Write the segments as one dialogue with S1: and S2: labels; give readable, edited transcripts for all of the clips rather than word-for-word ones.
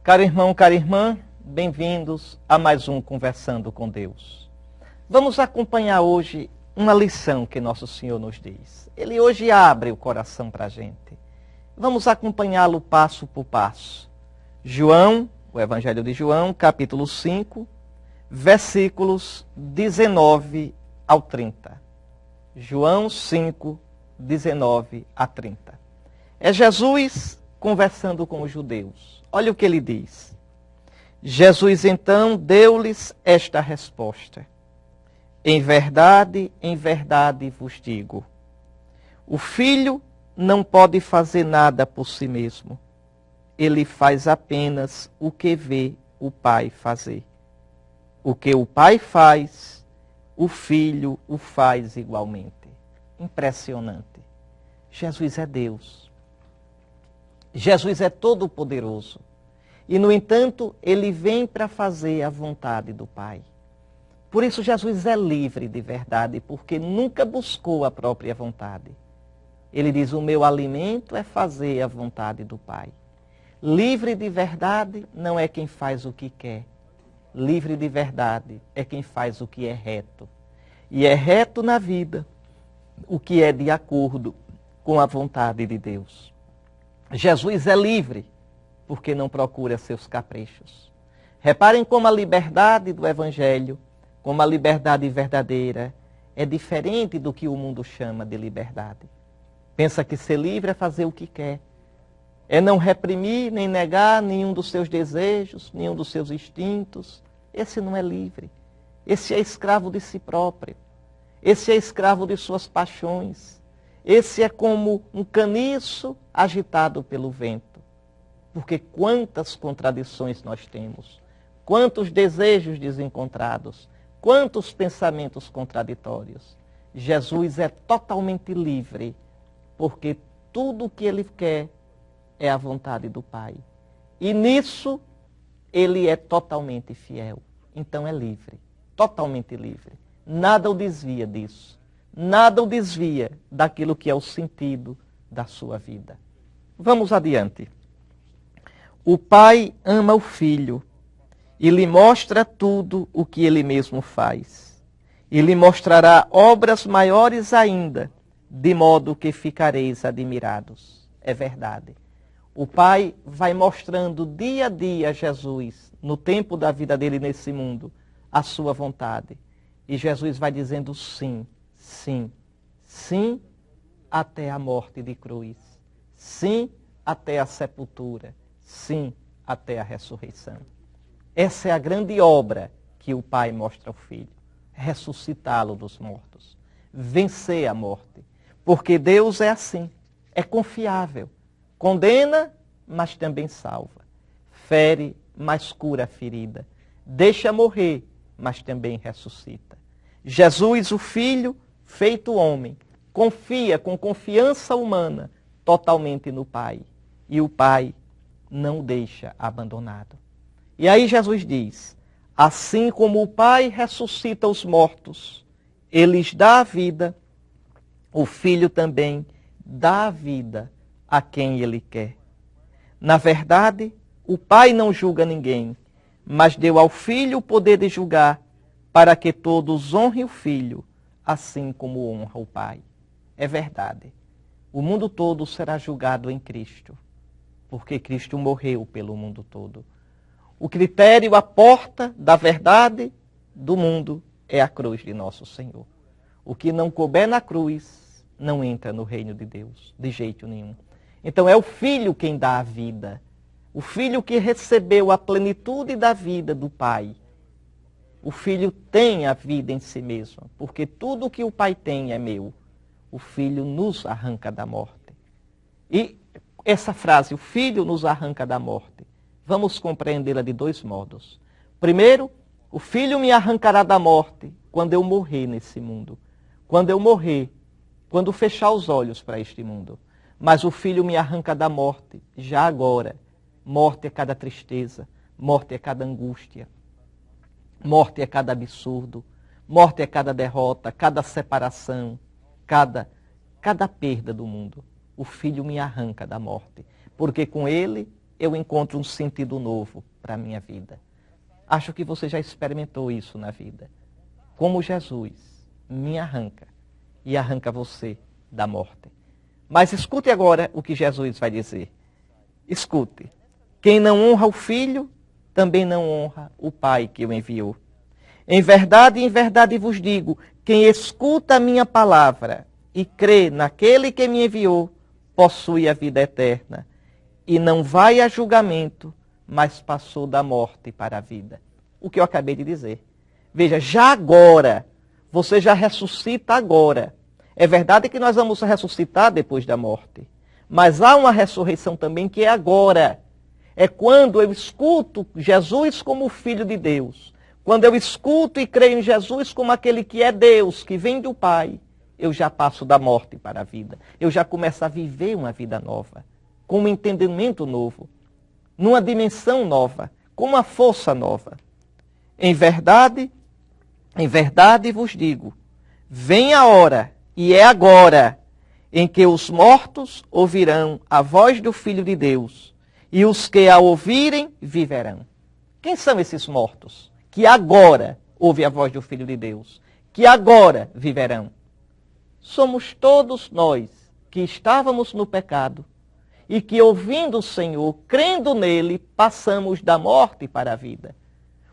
S1: Caro irmão, cara irmã, bem-vindos a mais um Conversando com Deus. Vamos acompanhar hoje uma lição que Nosso Senhor nos diz. Ele hoje abre o coração para a gente. Vamos acompanhá-lo passo por passo. João, o Evangelho de João, capítulo 5, versículos 19 ao 30. João 5, 19 a 30. É Jesus conversando com os judeus. Olha o que ele diz. Jesus então deu-lhes esta resposta. Em verdade vos digo, o filho não pode fazer nada por si mesmo. Ele faz apenas o que vê o pai fazer. O que o pai faz, o filho o faz igualmente. Impressionante. Jesus é Deus. Jesus é todo-poderoso. E, no entanto, ele vem para fazer a vontade do Pai. Por isso, Jesus é livre de verdade, porque nunca buscou a própria vontade. Ele diz, o meu alimento é fazer a vontade do Pai. Livre de verdade não é quem faz o que quer. Livre de verdade é quem faz o que é reto. E é reto na vida o que é de acordo com a vontade de Deus. Jesus é livre, porque não procura seus caprichos. Reparem como a liberdade do Evangelho, como a liberdade verdadeira, é diferente do que o mundo chama de liberdade. Pensa que ser livre é fazer o que quer. É não reprimir, nem negar nenhum dos seus desejos, nenhum dos seus instintos. Esse não é livre. Esse é escravo de si próprio. Esse é escravo de suas paixões. Esse é como um caniço agitado pelo vento. Porque quantas contradições nós temos, quantos desejos desencontrados, quantos pensamentos contraditórios. Jesus é totalmente livre, porque tudo o que ele quer é a vontade do Pai. E nisso, ele é totalmente fiel. Então é livre, totalmente livre. Nada o desvia disso. Nada o desvia daquilo que é o sentido da sua vida. Vamos adiante. O Pai ama o Filho e lhe mostra tudo o que ele mesmo faz. E lhe mostrará obras maiores ainda, de modo que ficareis admirados. É verdade. O Pai vai mostrando dia a dia a Jesus, no tempo da vida dele nesse mundo, a sua vontade. E Jesus vai dizendo sim, sim, sim, até a morte de cruz. Sim, até a sepultura. Sim, até a ressurreição. Essa é a grande obra que o Pai mostra ao Filho. Ressuscitá-lo dos mortos. Vencer a morte. Porque Deus é assim. É confiável. Condena, mas também salva. Fere, mas cura a ferida. Deixa morrer, mas também ressuscita. Jesus, o Filho, feito homem, confia com confiança humana totalmente no Pai. E o Pai não o deixa abandonado. E aí Jesus diz, assim como o Pai ressuscita os mortos, ele lhes dá a vida, o Filho também dá a vida a quem ele quer. Na verdade, o Pai não julga ninguém, mas deu ao Filho o poder de julgar, para que todos honrem o Filho, assim como honra o Pai. É verdade. O mundo todo será julgado em Cristo, porque Cristo morreu pelo mundo todo. O critério, a porta da verdade do mundo é a cruz de nosso Senhor. O que não couber na cruz não entra no reino de Deus, de jeito nenhum. Então é o Filho quem dá a vida. O Filho que recebeu a plenitude da vida do Pai. O Filho tem a vida em si mesmo, porque tudo que o Pai tem é meu. O Filho nos arranca da morte. E essa frase, o Filho nos arranca da morte, vamos compreendê-la de dois modos. Primeiro, o Filho me arrancará da morte quando eu morrer nesse mundo. Quando eu morrer, quando fechar os olhos para este mundo. Mas o Filho me arranca da morte já agora. Morte é cada tristeza, morte é cada angústia, morte é cada absurdo, morte é cada derrota, cada separação, cada perda do mundo. O Filho me arranca da morte, porque com ele eu encontro um sentido novo para a minha vida. Acho que você já experimentou isso na vida. Como Jesus me arranca e arranca você da morte. Mas escute agora o que Jesus vai dizer. Escute. Quem não honra o Filho, também não honra o Pai que o enviou. Em verdade vos digo, quem escuta a minha palavra e crê naquele que me enviou, possui a vida eterna. E não vai a julgamento, mas passou da morte para a vida. O que eu acabei de dizer. Veja, já agora, você já ressuscita agora. É verdade que nós vamos ressuscitar depois da morte. Mas há uma ressurreição também que é agora. É quando eu escuto Jesus como Filho de Deus. Quando eu escuto e creio em Jesus como aquele que é Deus, que vem do Pai, eu já passo da morte para a vida. Eu já começo a viver uma vida nova, com um entendimento novo, numa dimensão nova, com uma força nova. Em verdade vos digo, vem a hora, e é agora, em que os mortos ouvirão a voz do Filho de Deus, e os que a ouvirem viverão. Quem são esses mortos que agora ouvem a voz do Filho de Deus, que agora viverão? Somos todos nós que estávamos no pecado e que, ouvindo o Senhor, crendo nele, passamos da morte para a vida.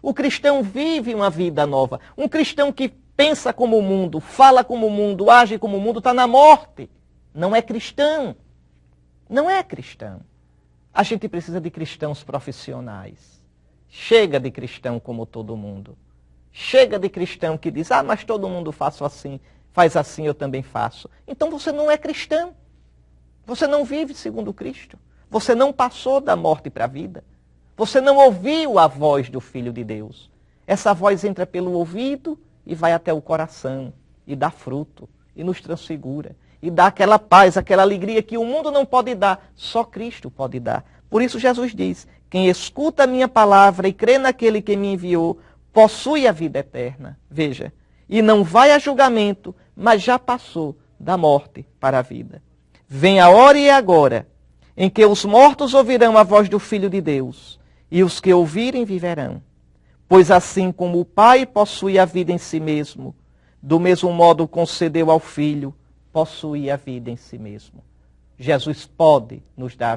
S1: O cristão vive uma vida nova. Um cristão que pensa como o mundo, fala como o mundo, age como o mundo, está na morte. Não é cristão. Não é cristão. A gente precisa de cristãos profissionais. Chega de cristão como todo mundo. Chega de cristão que diz, mas todo mundo faz assim, eu também faço. Então você não é cristão. Você não vive segundo Cristo. Você não passou da morte para a vida. Você não ouviu a voz do Filho de Deus. Essa voz entra pelo ouvido e vai até o coração, e dá fruto, e nos transfigura, e dá aquela paz, aquela alegria que o mundo não pode dar, só Cristo pode dar. Por isso Jesus diz, quem escuta a minha palavra e crê naquele que me enviou, possui a vida eterna. Veja, e não vai a julgamento, mas já passou da morte para a vida. Vem a hora e é agora, em que os mortos ouvirão a voz do Filho de Deus, e os que ouvirem viverão. Pois assim como o Pai possui a vida em si mesmo, do mesmo modo concedeu ao Filho possuir a vida em si mesmo. Jesus pode nos dar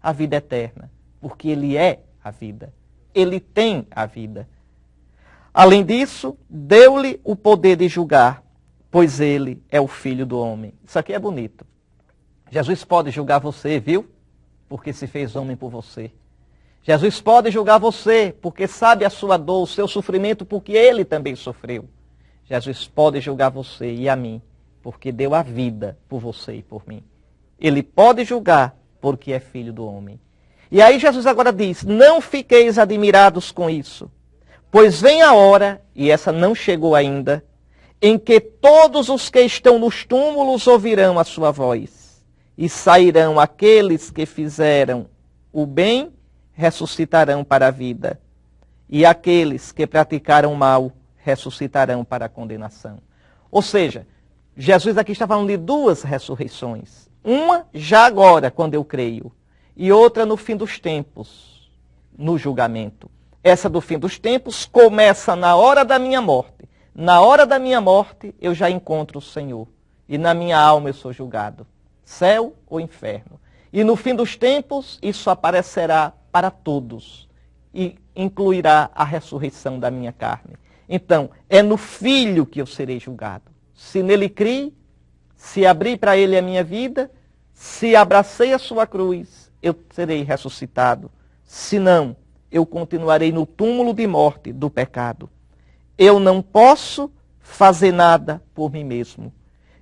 S1: a vida eterna, porque Ele é a vida. Ele tem a vida. Além disso, deu-lhe o poder de julgar, pois Ele é o Filho do homem. Isso aqui é bonito. Jesus pode julgar você, viu? Porque se fez homem por você. Jesus pode julgar você, porque sabe a sua dor, o seu sofrimento, porque Ele também sofreu. Jesus pode julgar você e a mim, porque deu a vida por você e por mim. Ele pode julgar, porque é Filho do homem. E aí Jesus agora diz, não fiqueis admirados com isso, pois vem a hora, e essa não chegou ainda, em que todos os que estão nos túmulos ouvirão a sua voz, e sairão aqueles que fizeram o bem, ressuscitarão para a vida, e aqueles que praticaram o mal ressuscitarão para a condenação. Ou seja, Jesus aqui está falando de duas ressurreições. Uma já agora, quando eu creio, e outra no fim dos tempos, no julgamento. Essa do fim dos tempos começa na hora da minha morte. Na hora da minha morte eu já encontro o Senhor, e na minha alma eu sou julgado, céu ou inferno. E no fim dos tempos isso aparecerá para todos e incluirá a ressurreição da minha carne. Então, é no Filho que eu serei julgado. Se nele criei, se abri para ele a minha vida, se abracei a sua cruz, eu serei ressuscitado. Se não, eu continuarei no túmulo de morte do pecado. Eu não posso fazer nada por mim mesmo.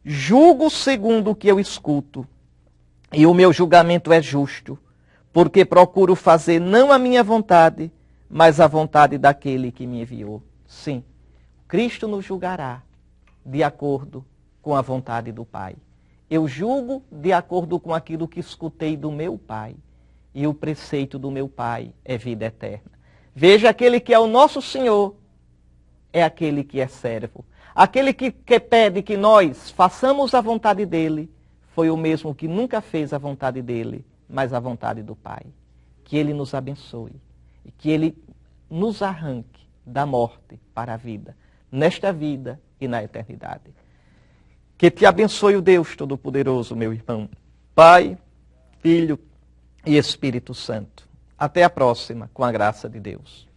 S1: Julgo segundo o que eu escuto, e o meu julgamento é justo, porque procuro fazer não a minha vontade, mas a vontade daquele que me enviou. Sim, Cristo nos julgará de acordo com a vontade do Pai. Eu julgo de acordo com aquilo que escutei do meu Pai. E o preceito do meu Pai é vida eterna. Veja, aquele que é o nosso Senhor é aquele que é servo. Aquele que pede que nós façamos a vontade dele foi o mesmo que nunca fez a vontade dele, mas a vontade do Pai. que Ele nos abençoe e que Ele nos arranque da morte para a vida, nesta vida e na eternidade. Que te abençoe o Deus Todo-Poderoso, meu irmão, Pai, Filho e Espírito Santo. Até a próxima, com a graça de Deus.